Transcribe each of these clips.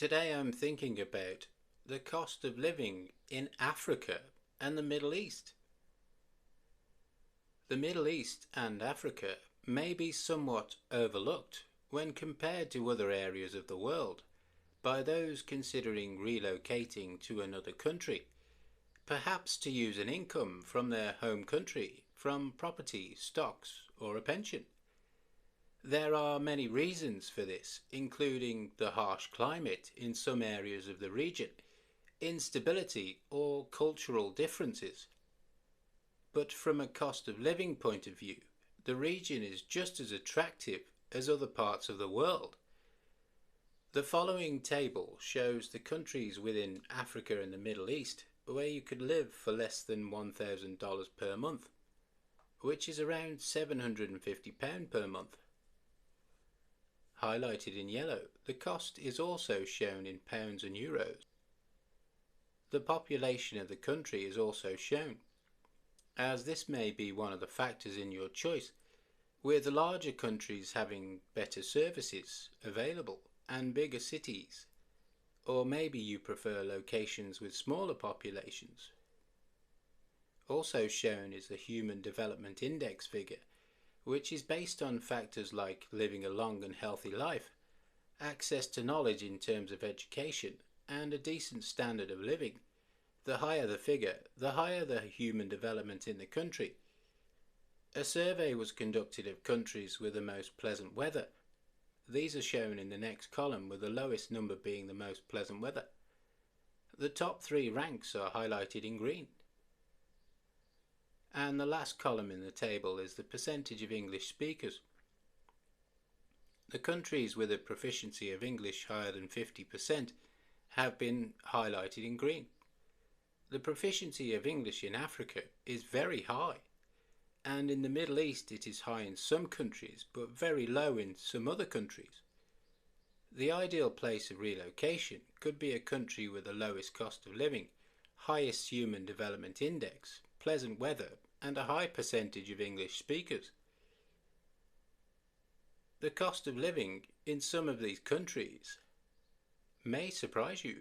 Today I'm thinking about the cost of living in Africa and the Middle East. The Middle East and Africa may be somewhat overlooked when compared to other areas of the world by those considering relocating to another country, perhaps to use an income from their home country, from property, stocks, or a pension. There are many reasons for this, including the harsh climate in some areas of the region, instability, or cultural differences. But from a cost of living point of view, the region is just as attractive as other parts of the world. The following table shows the countries within Africa and the Middle East where you could live for less than $1,000 per month, which is around £750 per month. Highlighted in yellow, the cost is also shown in pounds and euros. The population of the country is also shown, as this may be one of the factors in your choice, with the larger countries having better services available and bigger cities, or maybe you prefer locations with smaller populations. Also shown is the Human Development Index figure, which is based on factors like living a long and healthy life, access to knowledge in terms of education, and a decent standard of living. The higher the figure, the higher the human development in the country. A survey was conducted of countries with the most pleasant weather. These are shown in the next column, with the lowest number being the most pleasant weather. The top three ranks are highlighted in green. And the last column in the table is the percentage of English speakers. The countries with a proficiency of English higher than 50% have been highlighted in green. The proficiency of English in Africa is very high, and in the Middle East it is high in some countries but very low in some other countries. The ideal place of relocation could be a country with the lowest cost of living, highest human development index, pleasant weather, and a high percentage of English speakers. The cost of living in some of these countries may surprise you.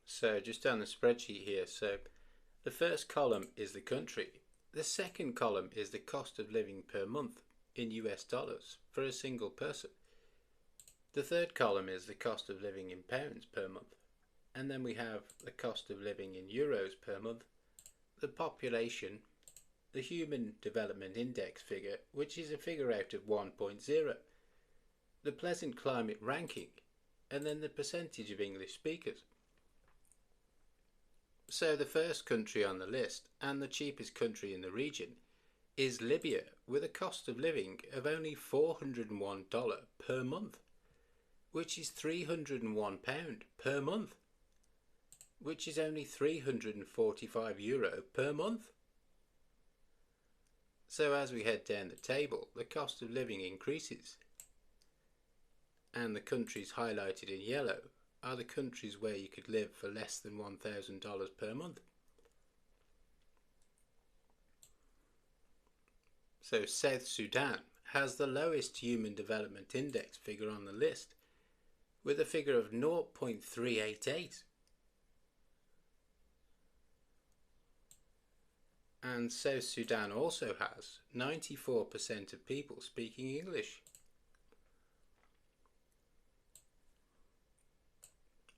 So just on the spreadsheet here, the first column is the country. The second column is the cost of living per month in US dollars for a single person. The third column is the cost of living in pounds per month. And then we have the cost of living in euros per month, the population, the Human Development Index figure, which is a figure out of 1.0, the pleasant climate ranking, and then the percentage of English speakers. So the first country on the list, and the cheapest country in the region, is Libya, with a cost of living of only $401 per month, which is £301 per month, which is only €345 per month. So as we head down the table, the cost of living increases, and the countries highlighted in yellow are the countries where you could live for less than $1,000 per month. So South Sudan has the lowest Human Development Index figure on the list, with a figure of 0.388. And South Sudan also has 94% of people speaking English.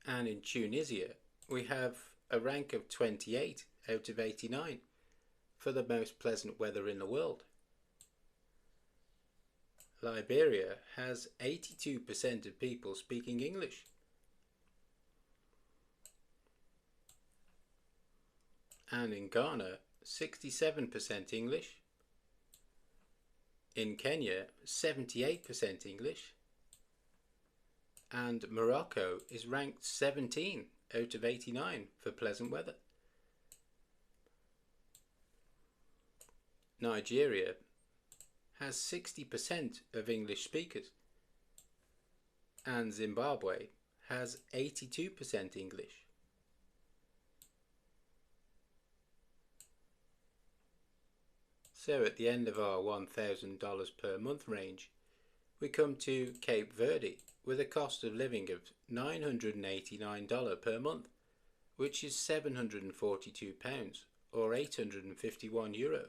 And in Tunisia, we have a rank of 28 out of 89 for the most pleasant weather in the world. Liberia has 82% of people speaking English. And in Ghana, 67% English. In Kenya, 78% English. And Morocco is ranked 17 out of 89 for pleasant weather. Nigeria has 60% of English speakers, and Zimbabwe has 82% English. So at the end of our $1,000 per month range, we come to Cape Verde with a cost of living of $989 per month, which is £742 or €851.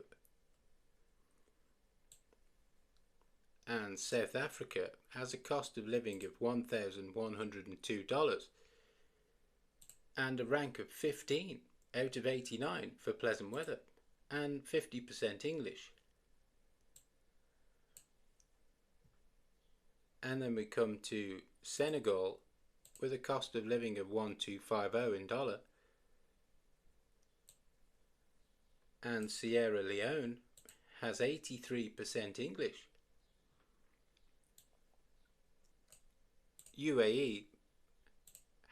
And South Africa has a cost of living of $1,102 and a rank of 15 out of 89 for pleasant weather and 50% English. And then we come to Senegal with a cost of living of 1,250 in dollar, and Sierra Leone has 83% English. UAE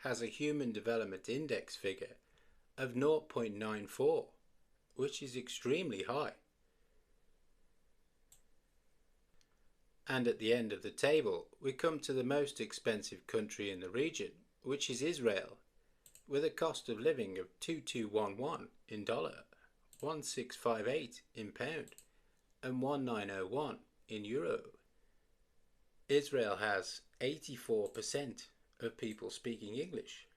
has a Human Development Index figure of 0.94, which is extremely high. And at the end of the table, we come to the most expensive country in the region, which is Israel, with a cost of living of 2,211 in dollar, 1,658 in pound, and 1,901 in euro. Israel has 84% of people speaking English.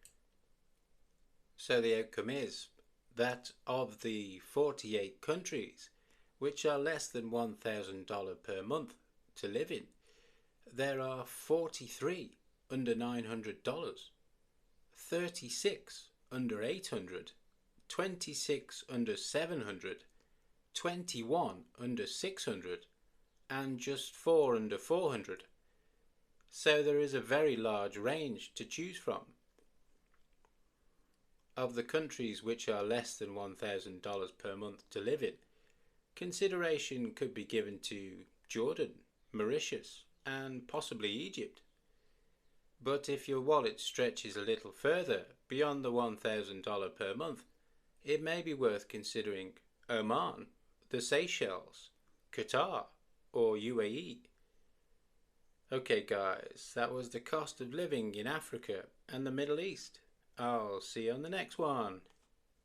So the outcome is that of the 48 countries which are less than $1,000 per month to live in, there are 43 under $900, 36 under $800, 26 under $700, 21 under $600, and just 4 under $400. So there is a very large range to choose from. Of the countries which are less than $1,000 per month to live in, consideration could be given to Jordan, Mauritius, and possibly Egypt. But if your wallet stretches a little further beyond the $1,000 per month, it may be worth considering Oman, the Seychelles, Qatar, or UAE. Okay guys, that was the cost of living in Africa and the Middle East. I'll see you on the next one.